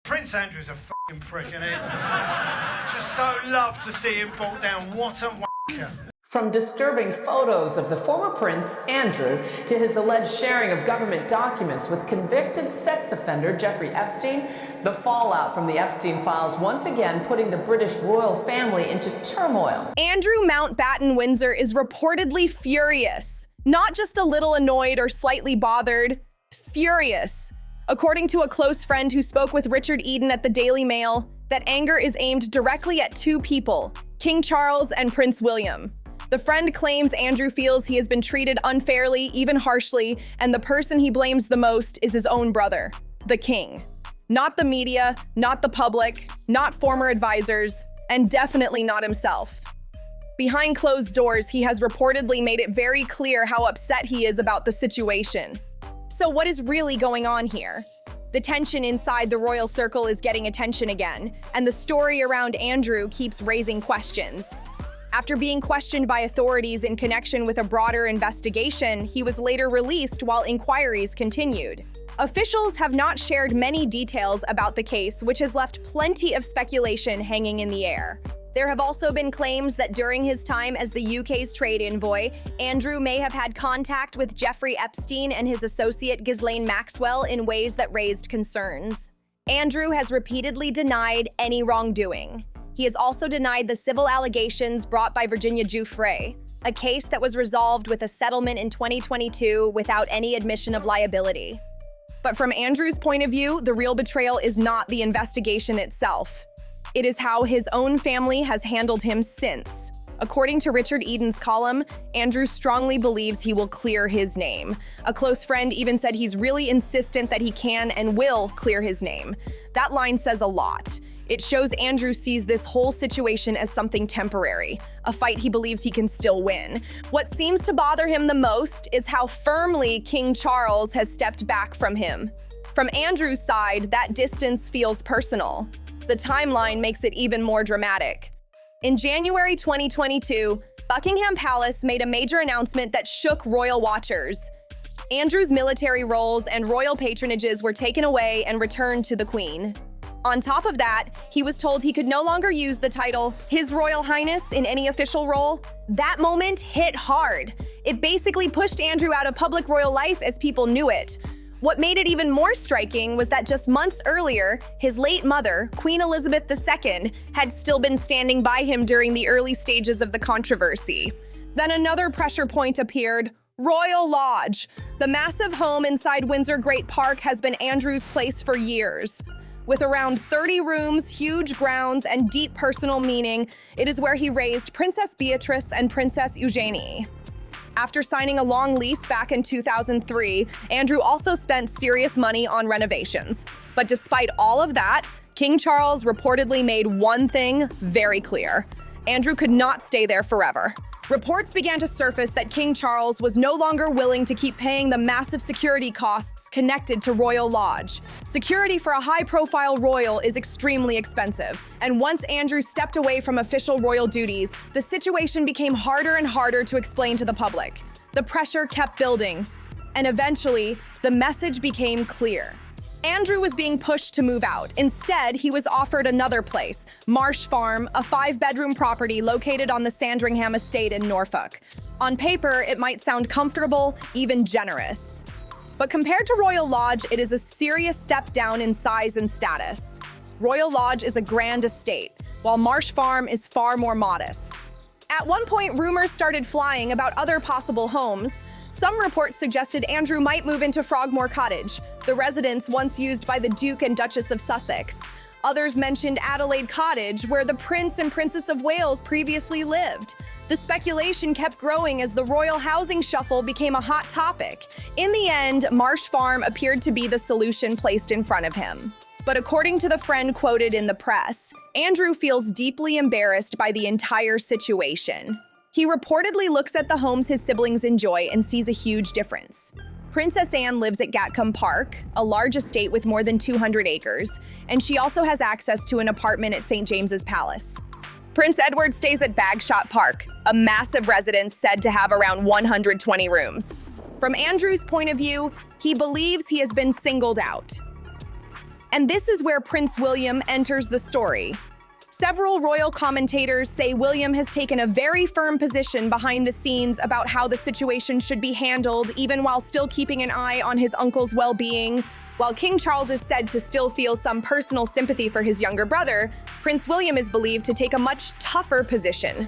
Prince Andrew's a fucking prick, isn't he? Just so love to see him brought down. What a wanker. From disturbing photos of the former Prince Andrew to his alleged sharing of government documents with convicted sex offender Jeffrey Epstein, the fallout from the Epstein files once again putting the British royal family into turmoil. Andrew Mountbatten-Windsor is reportedly furious. Not just a little annoyed or slightly bothered, furious. According to a close friend who spoke with Richard Eden at the Daily Mail, that anger is aimed directly at two people, King Charles and Prince William. The friend claims Andrew feels he has been treated unfairly, even harshly, and the person he blames the most is his own brother, the king. Not the media, not the public, not former advisors, and definitely not himself. Behind closed doors, he has reportedly made it very clear how upset he is about the situation. So what is really going on here? The tension inside the royal circle is getting attention again, and the story around Andrew keeps raising questions. After being questioned by authorities in connection with a broader investigation, he was later released while inquiries continued. Officials have not shared many details about the case, which has left plenty of speculation hanging in the air. There have also been claims that during his time as the UK's trade envoy, Andrew may have had contact with Jeffrey Epstein and his associate Ghislaine Maxwell in ways that raised concerns. Andrew has repeatedly denied any wrongdoing. He has also denied the civil allegations brought by Virginia Giuffre, a case that was resolved with a settlement in 2022 without any admission of liability. But from Andrew's point of view, the real betrayal is not the investigation itself. It is how his own family has handled him since. According to Richard Eden's column, Andrew strongly believes he will clear his name. A close friend even said he's really insistent that he can and will clear his name. That line says a lot. It shows Andrew sees this whole situation as something temporary, a fight he believes he can still win. What seems to bother him the most is how firmly King Charles has stepped back from him. From Andrew's side, that distance feels personal. The timeline makes it even more dramatic. In January 2022, Buckingham Palace made a major announcement that shook royal watchers. Andrew's military roles and royal patronages were taken away and returned to the Queen. On top of that, he was told he could no longer use the title His Royal Highness in any official role. That moment hit hard. It basically pushed Andrew out of public royal life as people knew it. What made it even more striking was that just months earlier, his late mother, Queen Elizabeth II, had still been standing by him during the early stages of the controversy. Then another pressure point appeared: Royal Lodge. The massive home inside Windsor Great Park has been Andrew's place for years. With around 30 rooms, huge grounds, and deep personal meaning, it is where he raised Princess Beatrice and Princess Eugenie. After signing a long lease back in 2003, Andrew also spent serious money on renovations. But despite all of that, King Charles reportedly made one thing very clear: Andrew could not stay there forever. Reports began to surface that King Charles was no longer willing to keep paying the massive security costs connected to Royal Lodge. Security for a high-profile royal is extremely expensive, and once Andrew stepped away from official royal duties, the situation became harder and harder to explain to the public. The pressure kept building, and eventually, the message became clear. Andrew was being pushed to move out. Instead, he was offered another place, Marsh Farm, a 5-bedroom property located on the Sandringham estate in Norfolk. On paper, it might sound comfortable, even generous. But compared to Royal Lodge, it is a serious step down in size and status. Royal Lodge is a grand estate, while Marsh Farm is far more modest. At one point, rumors started flying about other possible homes. Some reports suggested Andrew might move into Frogmore Cottage, the residence once used by the Duke and Duchess of Sussex. Others mentioned Adelaide Cottage, where the Prince and Princess of Wales previously lived. The speculation kept growing as the royal housing shuffle became a hot topic. In the end, Marsh Farm appeared to be the solution placed in front of him. But according to the friend quoted in the press, Andrew feels deeply embarrassed by the entire situation. He reportedly looks at the homes his siblings enjoy and sees a huge difference. Princess Anne lives at Gatcombe Park, a large estate with more than 200 acres, and she also has access to an apartment at St. James's Palace. Prince Edward stays at Bagshot Park, a massive residence said to have around 120 rooms. From Andrew's point of view, he believes he has been singled out. And this is where Prince William enters the story. Several royal commentators say William has taken a very firm position behind the scenes about how the situation should be handled, even while still keeping an eye on his uncle's well-being. While King Charles is said to still feel some personal sympathy for his younger brother, Prince William is believed to take a much tougher position.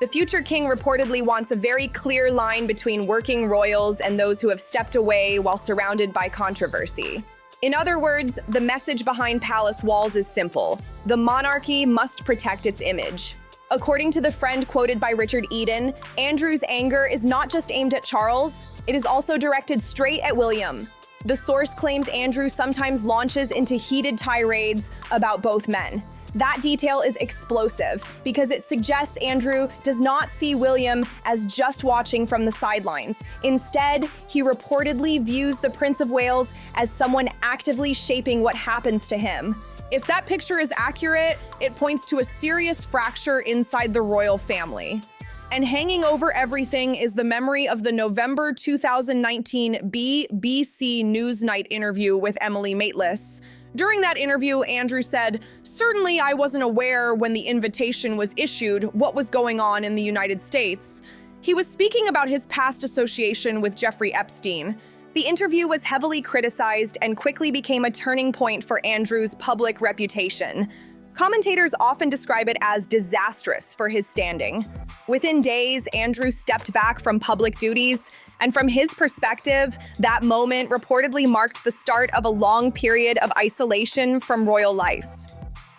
The future king reportedly wants a very clear line between working royals and those who have stepped away while surrounded by controversy. In other words, the message behind palace walls is simple: the monarchy must protect its image. According to the friend quoted by Richard Eden, Andrew's anger is not just aimed at Charles, it is also directed straight at William. The source claims Andrew sometimes launches into heated tirades about both men. That detail is explosive because it suggests Andrew does not see William as just watching from the sidelines. Instead, he reportedly views the Prince of Wales as someone actively shaping what happens to him. If that picture is accurate, it points to a serious fracture inside the royal family. And hanging over everything is the memory of the November 2019 BBC Newsnight interview with Emily Maitlis. During that interview, Andrew said, "Certainly I wasn't aware when the invitation was issued what was going on in the United States." He was speaking about his past association with Jeffrey Epstein. The interview was heavily criticized and quickly became a turning point for Andrew's public reputation. Commentators often describe it as disastrous for his standing. Within days, Andrew stepped back from public duties, and from his perspective, that moment reportedly marked the start of a long period of isolation from royal life.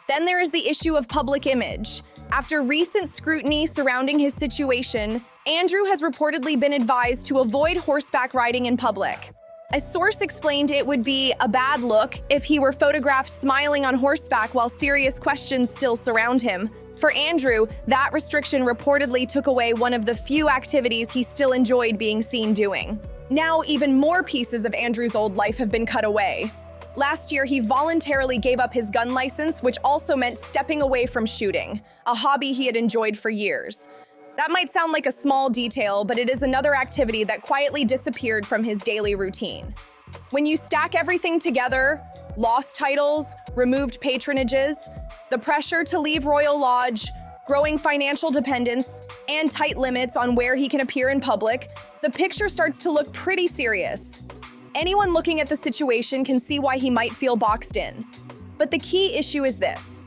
Then there is the issue of public image. After recent scrutiny surrounding his situation, Andrew has reportedly been advised to avoid horseback riding in public. A source explained it would be a bad look if he were photographed smiling on horseback while serious questions still surround him. For Andrew, that restriction reportedly took away one of the few activities he still enjoyed being seen doing. Now, even more pieces of Andrew's old life have been cut away. Last year, he voluntarily gave up his gun license, which also meant stepping away from shooting, a hobby he had enjoyed for years. That might sound like a small detail, but it is another activity that quietly disappeared from his daily routine. When you stack everything together, lost titles, removed patronages, the pressure to leave Royal Lodge, growing financial dependence, and tight limits on where he can appear in public, the picture starts to look pretty serious. Anyone looking at the situation can see why he might feel boxed in. But the key issue is this: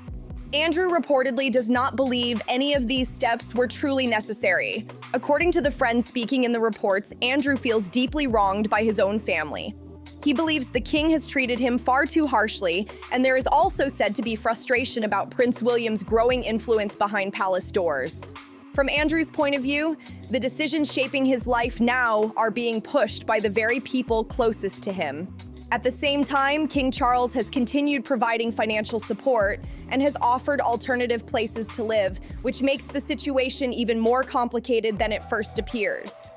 Andrew reportedly does not believe any of these steps were truly necessary. According to the friend speaking in the reports, Andrew feels deeply wronged by his own family. He believes the king has treated him far too harshly, and there is also said to be frustration about Prince William's growing influence behind palace doors. From Andrew's point of view, the decisions shaping his life now are being pushed by the very people closest to him. At the same time, King Charles has continued providing financial support and has offered alternative places to live, which makes the situation even more complicated than it first appears.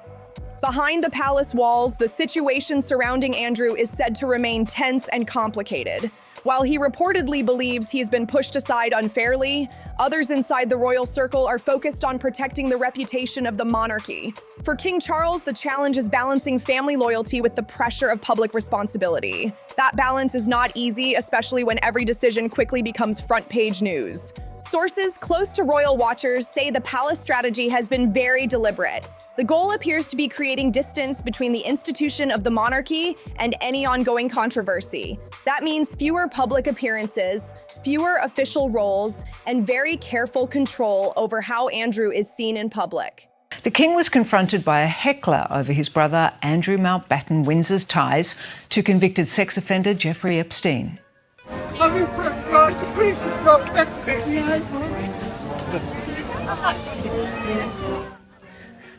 Behind the palace walls, the situation surrounding Andrew is said to remain tense and complicated. While he reportedly believes he's been pushed aside unfairly, others inside the royal circle are focused on protecting the reputation of the monarchy. For King Charles, the challenge is balancing family loyalty with the pressure of public responsibility. That balance is not easy, especially when every decision quickly becomes front-page news. Sources close to royal watchers say the palace strategy has been very deliberate. The goal appears to be creating distance between the institution of the monarchy and any ongoing controversy. That means fewer public appearances, fewer official roles, and very careful control over how Andrew is seen in public. The King was confronted by a heckler over his brother Andrew Mountbatten-Windsor's ties to convicted sex offender Jeffrey Epstein.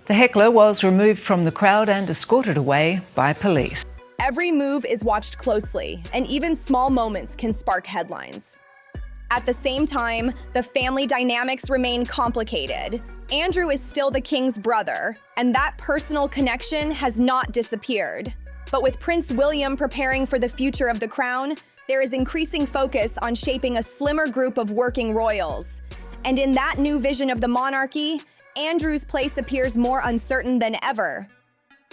The heckler was removed from the crowd and escorted away by police. Every move is watched closely, and even small moments can spark headlines. At the same time, the family dynamics remain complicated. Andrew is still the king's brother, and that personal connection has not disappeared. But with Prince William preparing for the future of the crown, there is increasing focus on shaping a slimmer group of working royals. And in that new vision of the monarchy, Andrew's place appears more uncertain than ever.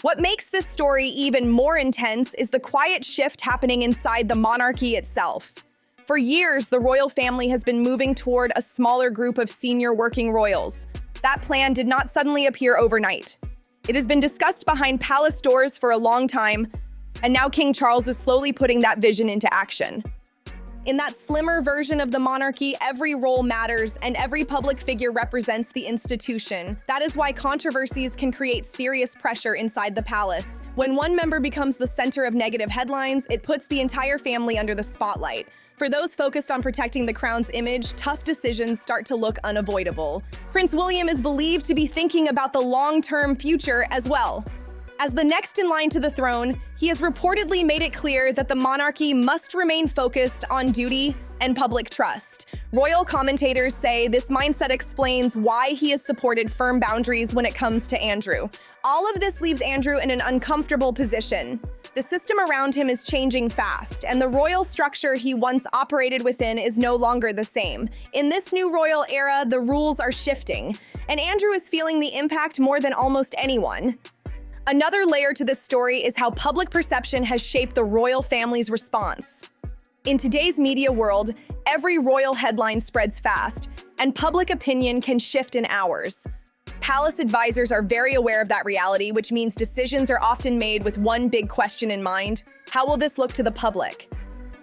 What makes this story even more intense is the quiet shift happening inside the monarchy itself. For years, the royal family has been moving toward a smaller group of senior working royals. That plan did not suddenly appear overnight. It has been discussed behind palace doors for a long time, and now King Charles is slowly putting that vision into action. In that slimmer version of the monarchy, every role matters and every public figure represents the institution. That is why controversies can create serious pressure inside the palace. When one member becomes the center of negative headlines, it puts the entire family under the spotlight. For those focused on protecting the crown's image, tough decisions start to look unavoidable. Prince William is believed to be thinking about the long-term future as well. As the next in line to the throne, he has reportedly made it clear that the monarchy must remain focused on duty and public trust. Royal commentators say this mindset explains why he has supported firm boundaries when it comes to Andrew. All of this leaves Andrew in an uncomfortable position. The system around him is changing fast, and the royal structure he once operated within is no longer the same. In this new royal era, the rules are shifting, and Andrew is feeling the impact more than almost anyone. Another layer to this story is how public perception has shaped the royal family's response. In today's media world, every royal headline spreads fast, and public opinion can shift in hours. Palace advisors are very aware of that reality, which means decisions are often made with one big question in mind: how will this look to the public?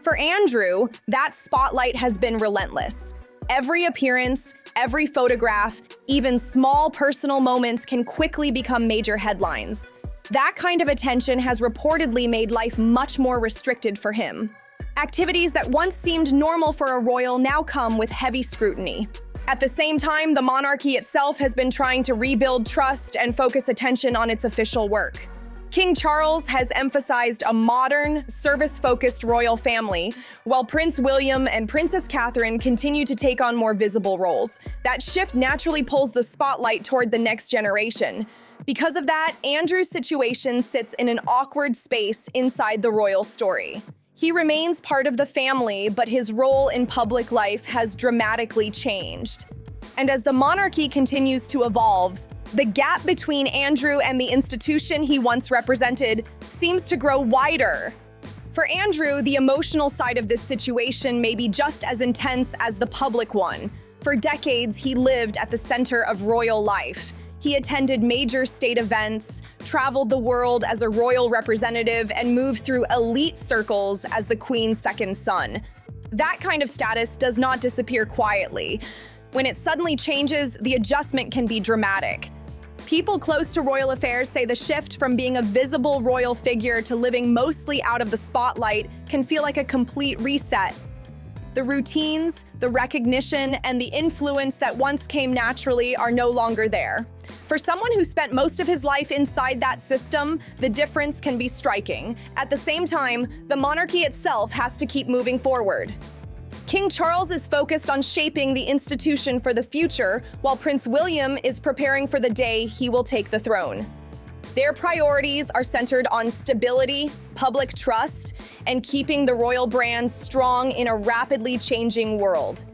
For Andrew, that spotlight has been relentless. Every appearance, every photograph, even small personal moments can quickly become major headlines. That kind of attention has reportedly made life much more restricted for him. Activities that once seemed normal for a royal now come with heavy scrutiny. At the same time, the monarchy itself has been trying to rebuild trust and focus attention on its official work. King Charles has emphasized a modern, service-focused royal family, while Prince William and Princess Catherine continue to take on more visible roles. That shift naturally pulls the spotlight toward the next generation. Because of that, Andrew's situation sits in an awkward space inside the royal story. He remains part of the family, but his role in public life has dramatically changed. And as the monarchy continues to evolve, the gap between Andrew and the institution he once represented seems to grow wider. For Andrew, the emotional side of this situation may be just as intense as the public one. For decades, he lived at the center of royal life. He attended major state events, traveled the world as a royal representative, and moved through elite circles as the Queen's second son. That kind of status does not disappear quietly. When it suddenly changes, the adjustment can be dramatic. People close to royal affairs say the shift from being a visible royal figure to living mostly out of the spotlight can feel like a complete reset. The routines, the recognition, and the influence that once came naturally are no longer there. For someone who spent most of his life inside that system, the difference can be striking. At the same time, the monarchy itself has to keep moving forward. King Charles is focused on shaping the institution for the future, while Prince William is preparing for the day he will take the throne. Their priorities are centered on stability, public trust, and keeping the royal brand strong in a rapidly changing world.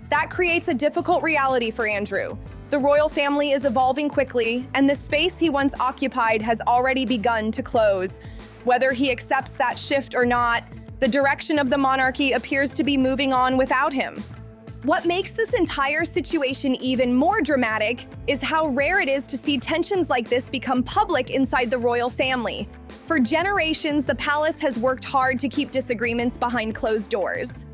That creates a difficult reality for Andrew. The royal family is evolving quickly, and the space he once occupied has already begun to close. Whether he accepts that shift or not, the direction of the monarchy appears to be moving on without him. What makes this entire situation even more dramatic is how rare it is to see tensions like this become public inside the royal family. For generations, the palace has worked hard to keep disagreements behind closed doors.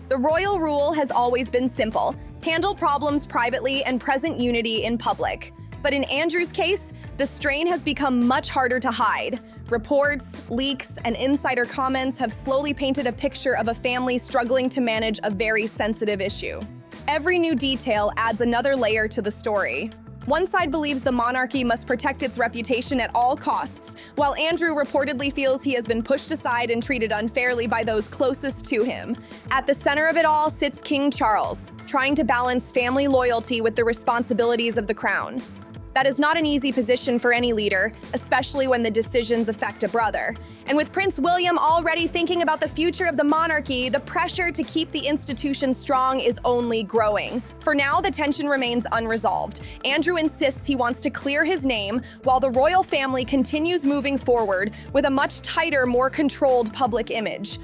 The royal rule has always been simple: handle problems privately and present unity in public. But in Andrew's case, the strain has become much harder to hide. Reports, leaks, and insider comments have slowly painted a picture of a family struggling to manage a very sensitive issue. Every new detail adds another layer to the story. One side believes the monarchy must protect its reputation at all costs, while Andrew reportedly feels he has been pushed aside and treated unfairly by those closest to him. At the center of it all sits King Charles, trying to balance family loyalty with the responsibilities of the crown. That is not an easy position for any leader, especially when the decisions affect a brother. And with Prince William already thinking about the future of the monarchy, the pressure to keep the institution strong is only growing. For now, the tension remains unresolved. Andrew insists he wants to clear his name, while the royal family continues moving forward with a much tighter, more controlled public image.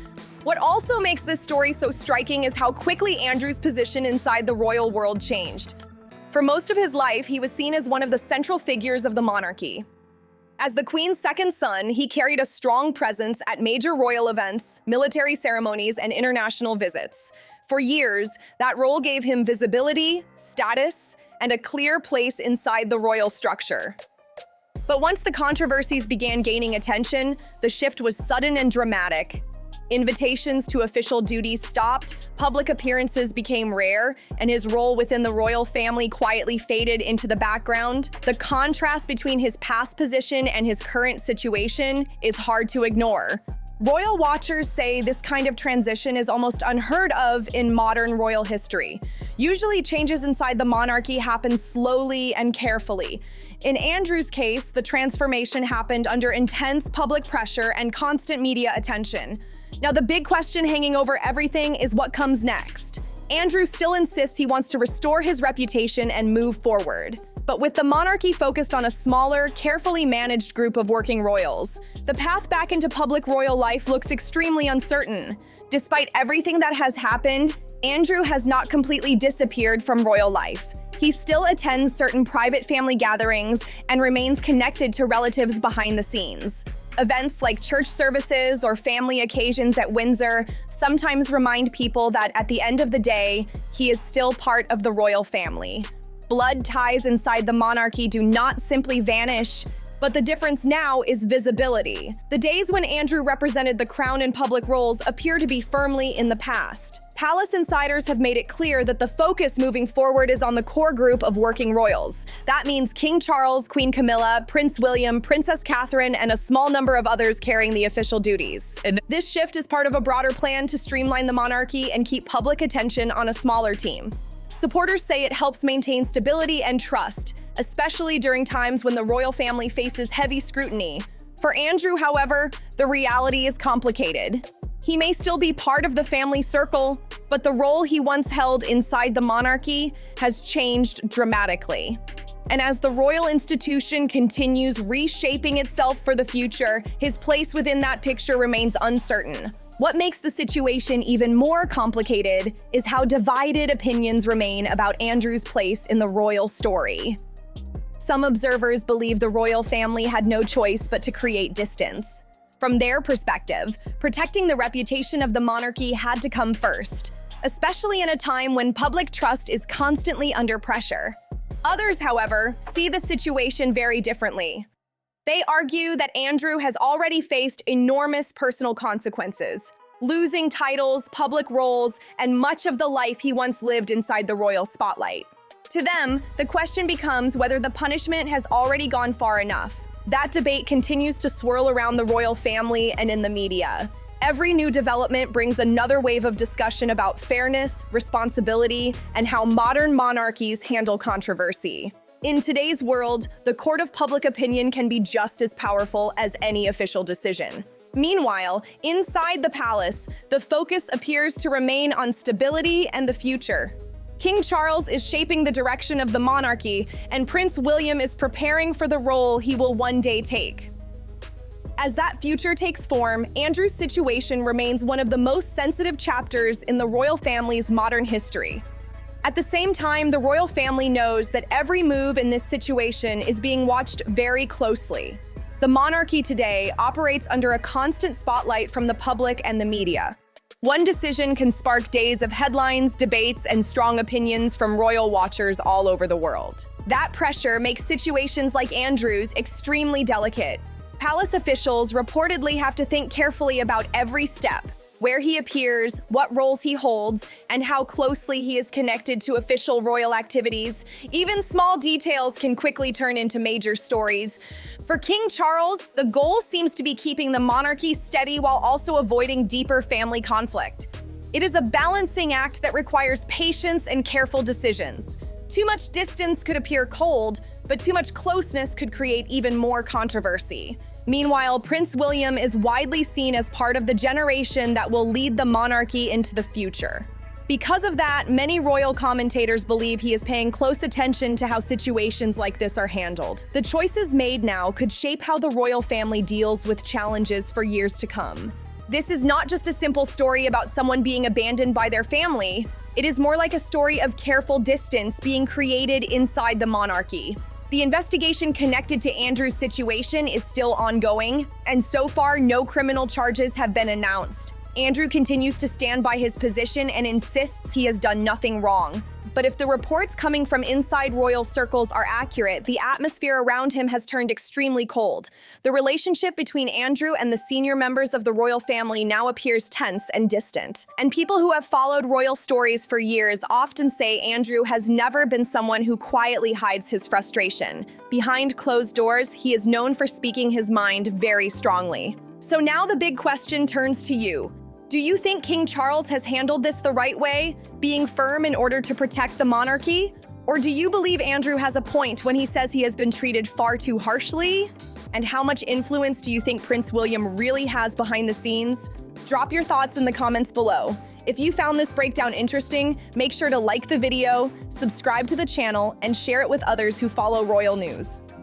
What also makes this story so striking is how quickly Andrew's position inside the royal world changed. For most of his life, he was seen as one of the central figures of the monarchy. As the Queen's second son, he carried a strong presence at major royal events, military ceremonies, and international visits. For years, that role gave him visibility, status, and a clear place inside the royal structure. But once the controversies began gaining attention, the shift was sudden and dramatic. Invitations to official duties stopped, public appearances became rare, and his role within the royal family quietly faded into the background. The contrast between his past position and his current situation is hard to ignore. Royal watchers say this kind of transition is almost unheard of in modern royal history. Usually, changes inside the monarchy happen slowly and carefully. In Andrew's case, the transformation happened under intense public pressure and constant media attention. Now, the big question hanging over everything is what comes next. Andrew still insists he wants to restore his reputation and move forward. But with the monarchy focused on a smaller, carefully managed group of working royals, the path back into public royal life looks extremely uncertain. Despite everything that has happened, Andrew has not completely disappeared from royal life. He still attends certain private family gatherings and remains connected to relatives behind the scenes. Events like church services or family occasions at Windsor sometimes remind people that at the end of the day, he is still part of the royal family. Blood ties inside the monarchy do not simply vanish, but the difference now is visibility. The days when Andrew represented the crown in public roles appear to be firmly in the past. Palace insiders have made it clear that the focus moving forward is on the core group of working royals. That means King Charles, Queen Camilla, Prince William, Princess Catherine, and a small number of others carrying the official duties. This shift is part of a broader plan to streamline the monarchy and keep public attention on a smaller team. Supporters say it helps maintain stability and trust, especially during times when the royal family faces heavy scrutiny. For Andrew, however, the reality is complicated. He may still be part of the family circle, but the role he once held inside the monarchy has changed dramatically. And as the royal institution continues reshaping itself for the future, his place within that picture remains uncertain. What makes the situation even more complicated is how divided opinions remain about Andrew's place in the royal story. Some observers believe the royal family had no choice but to create distance. From their perspective, protecting the reputation of the monarchy had to come first, especially in a time when public trust is constantly under pressure. Others, however, see the situation very differently. They argue that Andrew has already faced enormous personal consequences, losing titles, public roles, and much of the life he once lived inside the royal spotlight. To them, the question becomes whether the punishment has already gone far enough. That debate continues to swirl around the royal family and in the media. Every new development brings another wave of discussion about fairness, responsibility, and how modern monarchies handle controversy. In today's world, the court of public opinion can be just as powerful as any official decision. Meanwhile, inside the palace, the focus appears to remain on stability and the future. King Charles is shaping the direction of the monarchy, and Prince William is preparing for the role he will one day take. As that future takes form, Andrew's situation remains one of the most sensitive chapters in the royal family's modern history. At the same time, the royal family knows that every move in this situation is being watched very closely. The monarchy today operates under a constant spotlight from the public and the media. One decision can spark days of headlines, debates, and strong opinions from royal watchers all over the world. That pressure makes situations like Andrew's extremely delicate. Palace officials reportedly have to think carefully about every step, where he appears, what roles he holds, and how closely he is connected to official royal activities. Even small details can quickly turn into major stories. For King Charles, the goal seems to be keeping the monarchy steady while also avoiding deeper family conflict. It is a balancing act that requires patience and careful decisions. Too much distance could appear cold, but too much closeness could create even more controversy. Meanwhile, Prince William is widely seen as part of the generation that will lead the monarchy into the future. Because of that, many royal commentators believe he is paying close attention to how situations like this are handled. The choices made now could shape how the royal family deals with challenges for years to come. This is not just a simple story about someone being abandoned by their family. It is more like a story of careful distance being created inside the monarchy. The investigation connected to Andrew's situation is still ongoing, and so far, no criminal charges have been announced. Andrew continues to stand by his position and insists he has done nothing wrong. But if the reports coming from inside royal circles are accurate, the atmosphere around him has turned extremely cold. The relationship between Andrew and the senior members of the royal family now appears tense and distant. And people who have followed royal stories for years often say Andrew has never been someone who quietly hides his frustration. Behind closed doors, he is known for speaking his mind very strongly. So now the big question turns to you. Do you think King Charles has handled this the right way, being firm in order to protect the monarchy? Or do you believe Andrew has a point when he says he has been treated far too harshly? And how much influence do you think Prince William really has behind the scenes? Drop your thoughts in the comments below. If you found this breakdown interesting, make sure to like the video, subscribe to the channel, and share it with others who follow royal news.